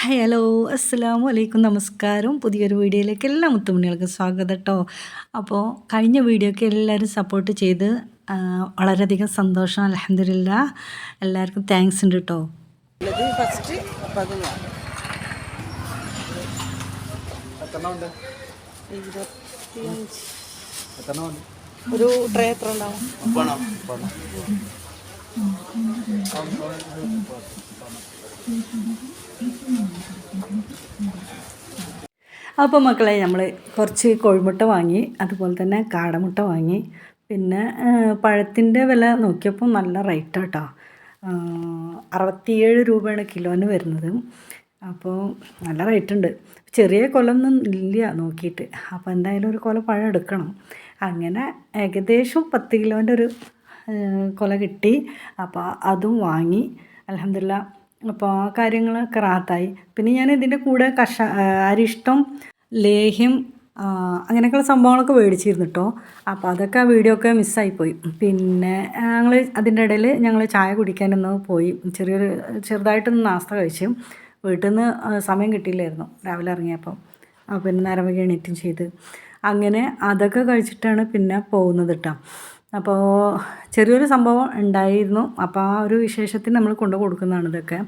Hi hello അസ്സലാമു അലൈക്കും നമസ്കാരം. പുതിയൊരു വീഡിയോയിലേക്ക് എല്ലാ മുത്തുമണികൾക്കും സ്വാഗതം കേട്ടോ. അപ്പോൾ കഴിഞ്ഞ വീഡിയോയ്ക്ക് എല്ലാവരും സപ്പോർട്ട് ചെയ്ത് വളരെയധികം സന്തോഷം. അൽഹംദുലില്ലാ, എല്ലാവർക്കും താങ്ക്സ് ഉണ്ട് കേട്ടോ. ഫസ്റ്റ് ഒരു ട്രേ എത്ര ഉണ്ടാവും? അപ്പോൾ മക്കളെ, നമ്മൾ കുറച്ച് കോഴിമുട്ട വാങ്ങി, അതുപോലെ തന്നെ കാടമുട്ട വാങ്ങി. പിന്നെ പഴത്തിൻ്റെ വില നോക്കിയപ്പോൾ നല്ല റേറ്റ് കേട്ടോ. 67 രൂപയാണ് കിലോന് വരുന്നത്. അപ്പോൾ നല്ല റേറ്റ് ഉണ്ട്. ചെറിയ കൊലൊന്നും ഇല്ല നോക്കിയിട്ട്. അപ്പോൾ എന്തായാലും ഒരു കൊല പഴം എടുക്കണം. അങ്ങനെ ഏകദേശം 10 കിലോൻ്റെ ഒരു കൊല കിട്ടി. അപ്പോൾ അതും വാങ്ങി അൽഹംദുലില്ലാ. അപ്പോൾ ആ കാര്യങ്ങളൊക്കെ റാഹത്തായി. പിന്നെ ഞാൻ ഇതിൻ്റെ കൂടെ അരിഷ്ടം, ലേഹ്യം, അങ്ങനെയൊക്കെയുള്ള സംഭവങ്ങളൊക്കെ മേടിച്ചിരുന്നു കേട്ടോ. അപ്പോൾ അതൊക്കെ ആ വീഡിയോ ഒക്കെ മിസ്സായിപ്പോയി. പിന്നെ ഞങ്ങൾ അതിൻ്റെ ഇടയിൽ ഞങ്ങൾ ചായ കുടിക്കാനൊന്ന് പോയി. ചെറുതായിട്ടൊന്ന് നാസ്ത കഴിച്ചു. വീട്ടിൽ നിന്ന് സമയം കിട്ടിയില്ലായിരുന്നു രാവിലെ ഇറങ്ങിയപ്പം. പിന്നെ നേരം വൈകി എണീറ്റും ചെയ്ത് അങ്ങനെ അതൊക്കെ കഴിച്ചിട്ടാണ് പിന്നെ പോകുന്നത് കേട്ടോ. അപ്പോൾ ചെറിയൊരു സംഭവം ഉണ്ടായിരുന്നു. അപ്പോൾ ആ ഒരു വിശേഷത്തിന് നമ്മൾ കൊണ്ടു കൊടുക്കുന്നതാണ് ഇതൊക്കെ.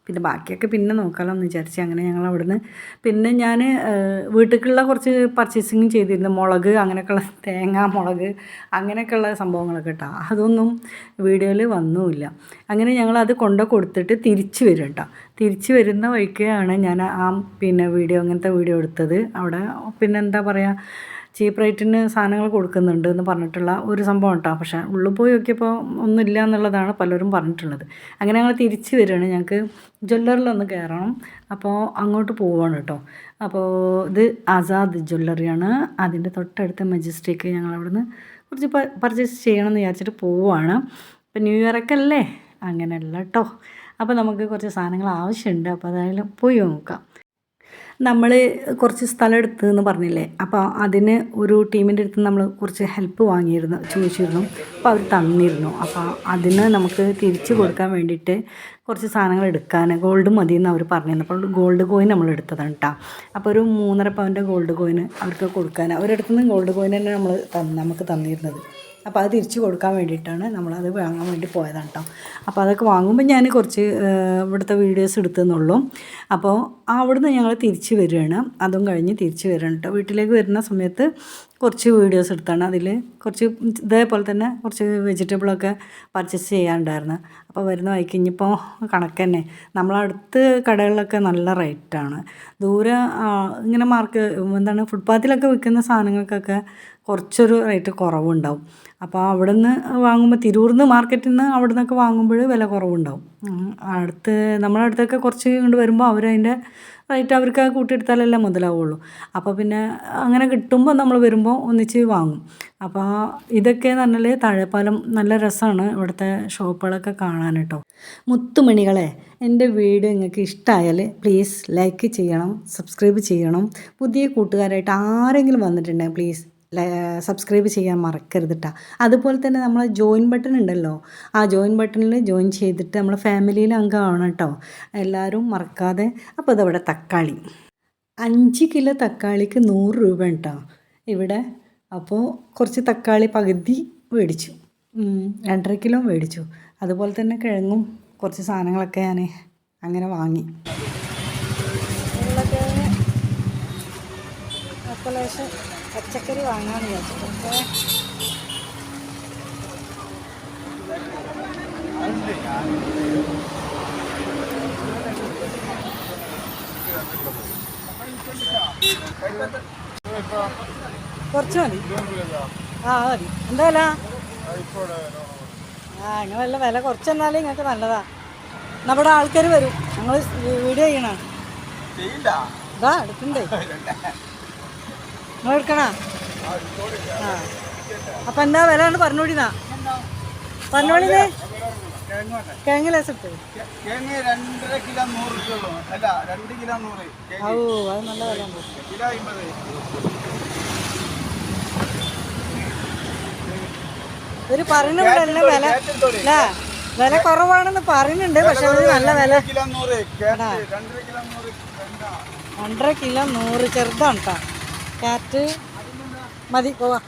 പിന്നെ ബാക്കിയൊക്കെ പിന്നെ നോക്കാമല്ലോ എന്ന് വിചാരിച്ച് അങ്ങനെ ഞങ്ങൾ അവിടുന്ന് പിന്നെ ഞാൻ വീട്ടിലേക്കുള്ള കുറച്ച് പർച്ചേസിങ് ചെയ്തിരുന്നു. മുളക്, അങ്ങനെയൊക്കെയുള്ള തേങ്ങ, മുളക്, അങ്ങനെയൊക്കെയുള്ള സംഭവങ്ങളൊക്കെ കേട്ടോ. അതൊന്നും വീഡിയോയിൽ വന്നുമില്ല. അങ്ങനെ ഞങ്ങളത് കൊണ്ടു കൊടുത്തിട്ട് തിരിച്ച് വരും കേട്ടോ. തിരിച്ച് വരുന്ന വഴിക്കാണ് ഞാൻ പിന്നെ അങ്ങനത്തെ വീഡിയോ എടുത്തത്. അവിടെ പിന്നെ എന്താ പറയുക, ചീപ്പ് റേറ്റിന് സാധനങ്ങൾ കൊടുക്കുന്നുണ്ട് എന്ന് പറഞ്ഞിട്ടുള്ള ഒരു സംഭവം കേട്ടോ. പക്ഷേ ഉള്ളിൽ പോയി നോക്കിയപ്പോൾ ഒന്നുമില്ല എന്നുള്ളതാണ് പലരും പറഞ്ഞിട്ടുള്ളത്. അങ്ങനെ ഞങ്ങൾ തിരിച്ച് വരികയാണ്. ഞങ്ങൾക്ക് ജ്വല്ലറിലൊന്ന് കയറണം. അപ്പോൾ അങ്ങോട്ട് പോവുകയാണ് കേട്ടോ. അപ്പോൾ ഇത് ആസാദ് ജ്വല്ലറിയാണ്. അതിൻ്റെ തൊട്ടടുത്ത മജസ്റ്റിക്ക്. ഞങ്ങൾ അവിടുന്ന് കുറച്ച് പർച്ചേസ് ചെയ്യണം എന്ന് വിചാരിച്ചിട്ട് പോവുകയാണ്. ഇപ്പം ന്യൂ ഇയറൊക്കെ അല്ലേ, അങ്ങനെയല്ല കേട്ടോ. അപ്പോൾ നമുക്ക് കുറച്ച് സാധനങ്ങൾ ആവശ്യമുണ്ട്. അപ്പോൾ അതായാലും പോയി നോക്കാം. നമ്മൾ കുറച്ച് സ്ഥലം എടുത്തു എന്ന് പറഞ്ഞില്ലേ, അപ്പോൾ അതിന് ഒരു ടീമിൻ്റെ അടുത്ത് നമ്മൾ കുറച്ച് ഹെൽപ്പ് ചോദിച്ചിരുന്നു. അപ്പോൾ അവർ തന്നിരുന്നു. അപ്പോൾ അതിന് നമുക്ക് തിരിച്ച് കൊടുക്കാൻ വേണ്ടിയിട്ട് കുറച്ച് സാധനങ്ങൾ എടുക്കാൻ ഗോൾഡ് മതി എന്ന് അവർ പറഞ്ഞിരുന്നു. അപ്പോൾ ഗോൾഡ് കോയിൻ നമ്മൾ എടുത്തതാണ് കേട്ടോ. അപ്പോൾ ഒരു 3.5 പവൻ്റെ ഗോൾഡ് കോയിൻ അവർക്ക് കൊടുക്കാൻ, അവരടുത്ത് നിന്ന് ഗോൾഡ് കോയിൻ തന്നെ നമുക്ക് തന്നിരുന്നത്. അപ്പോൾ അത് തിരിച്ച് കൊടുക്കാൻ വേണ്ടിയിട്ടാണ് നമ്മളത് വാങ്ങാൻ വേണ്ടി പോയതാണ് കേട്ടോ. അപ്പോൾ അതൊക്കെ വാങ്ങുമ്പോൾ ഞാൻ കുറച്ച് ഇവിടുത്തെ വീഡിയോസ് എടുത്തെന്നുള്ളൂ. അപ്പോൾ അവിടുന്ന് ഞങ്ങൾ തിരിച്ച് വരികയാണ്. അതും കഴിഞ്ഞ് തിരിച്ച് വരികയാണ് കേട്ടോ. വീട്ടിലേക്ക് വരുന്ന സമയത്ത് കുറച്ച് വീഡിയോസ് എടുത്താണ്. അതിൽ കുറച്ച് ഇതേപോലെ തന്നെ കുറച്ച് വെജിറ്റബിളൊക്കെ പർച്ചേസ് ചെയ്യാനുണ്ടായിരുന്നു. അപ്പോൾ വരുന്ന വഴിക്ക് ഇനിയിപ്പോൾ കണക്ക് തന്നെ. നമ്മളടുത്ത് കടകളിലൊക്കെ നല്ല റേറ്റാണ്. ദൂരെ ഇങ്ങനെ ഫുട്പാത്തിലൊക്കെ വിൽക്കുന്ന സാധനങ്ങൾക്കൊക്കെ കുറച്ചൊരു റേറ്റ് കുറവുണ്ടാവും. അപ്പോൾ അവിടെ നിന്ന് വാങ്ങുമ്പോൾ തിരൂർന്ന് മാർക്കറ്റിൽ നിന്ന് അവിടെ നിന്നൊക്കെ വാങ്ങുമ്പോൾ വില കുറവുണ്ടാവും. നമ്മളടുത്തൊക്കെ കുറച്ച് കൊണ്ട് വരുമ്പോൾ അവരതിൻ്റെ റേറ്റ് അവർക്ക് കൂട്ടിയെടുത്താലല്ലേ മുതലാവുള്ളൂ. അപ്പോൾ പിന്നെ അങ്ങനെ കിട്ടുമ്പോൾ നമ്മൾ വരുമ്പോൾ ഒന്നിച്ച് വാങ്ങും. അപ്പോൾ ഇതൊക്കെ എന്ന് പറഞ്ഞാൽ താഴെപ്പാലം നല്ല രസമാണ് ഇവിടുത്തെ ഷോപ്പുകളൊക്കെ കാണാൻ കേട്ടോ. മുത്തുമണികളെ, എൻ്റെ വീഡിയോ നിങ്ങൾക്ക് ഇഷ്ടമായാൽ പ്ലീസ് ലൈക്ക് ചെയ്യണം, സബ്സ്ക്രൈബ് ചെയ്യണം. പുതിയ കൂട്ടുകാരായിട്ട് ആരെങ്കിലും വന്നിട്ടുണ്ടെങ്കിൽ പ്ലീസ് സബ്സ്ക്രൈബ് ചെയ്യാൻ മറക്കരുത് കേട്ടോ. അതുപോലെ തന്നെ നമ്മളെ ജോയിൻ ബട്ടൺ ഉണ്ടല്ലോ, ആ ജോയിൻ ബട്ടണിൽ ജോയിൻ ചെയ്തിട്ട് നമ്മളെ ഫാമിലിയിൽ അംഗമാണ് കേട്ടോ, എല്ലാവരും മറക്കാതെ. അപ്പോൾ ഇതവിടെ തക്കാളി 5 കിലോ തക്കാളിക്ക് 100 രൂപ കേട്ടോ ഇവിടെ. അപ്പോൾ കുറച്ച് തക്കാളി പകുതി മേടിച്ചു, 2.5 കിലോ മേടിച്ചു. അതുപോലെ തന്നെ കിഴങ്ങും കുറച്ച് സാധനങ്ങളൊക്കെ ഞാൻ അങ്ങനെ വാങ്ങി. പച്ചക്കറി വാങ്ങാമെന്ന് വിചാരിച്ചിട്ട് കുറച്ച് മതി. മതി. എന്താ വില? നിങ്ങളല്ല വില കുറച്ച് തന്നാലും നിങ്ങൾക്ക് നല്ലതാ. നമ്മുടെ ആൾക്കാർ വരും, ഞങ്ങൾ വീഡിയോ ചെയ്യണം. ഇതാ എടുക്കണ്ടേ, നിങ്ങൾ എടുക്കണ? അപ്പം എന്താ വില ആണ് പറഞ്ഞോടിനാ? പറഞ്ഞോളിന്നേ. കിഴങ്ങ് ലേസ് ഇട്ട്. ഓ, അത് നല്ല വില ഉണ്ട്. ഒരു പറഞ്ഞ വില അല്ലേ? വില കുറവാണെന്ന് പറയുന്നുണ്ട്, പക്ഷെ അത് നല്ല വില. കിലോ 100, എടാ, 2 കിലോ 100. 1.5 കിലോ 100, ചെറുതാണ് കേട്ടോ. ക്യാറ്റ് മതി, പോവാ.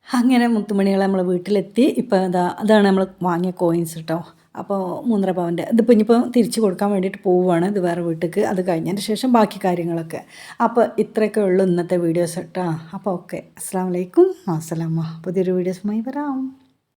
അങ്ങനെ മുത്തുമണികൾ നമ്മൾ വീട്ടിലെത്തി. ഇപ്പോൾ അതാണ് നമ്മൾ വാങ്ങിയ കോയിൻസ് കേട്ടോ. അപ്പോൾ 3.5 പവൻ്റെ ഇതിപ്പോൾ ഇനിയിപ്പോൾ തിരിച്ച് കൊടുക്കാൻ വേണ്ടിയിട്ട് പോവുകയാണ്. ഇത് വേറെ വീട്ടിലേക്ക്. അത് കഴിഞ്ഞതിന് ശേഷം ബാക്കി കാര്യങ്ങളൊക്കെ. അപ്പോൾ ഇത്രയൊക്കെ ഉള്ളൂ ഇന്നത്തെ വീഡിയോസ് കേട്ടോ. അപ്പോൾ ഓക്കെ, അസ്സാം വലൈക്കും, അസ്സലാമ. പുതിയൊരു വീഡിയോസുമായി വരാം.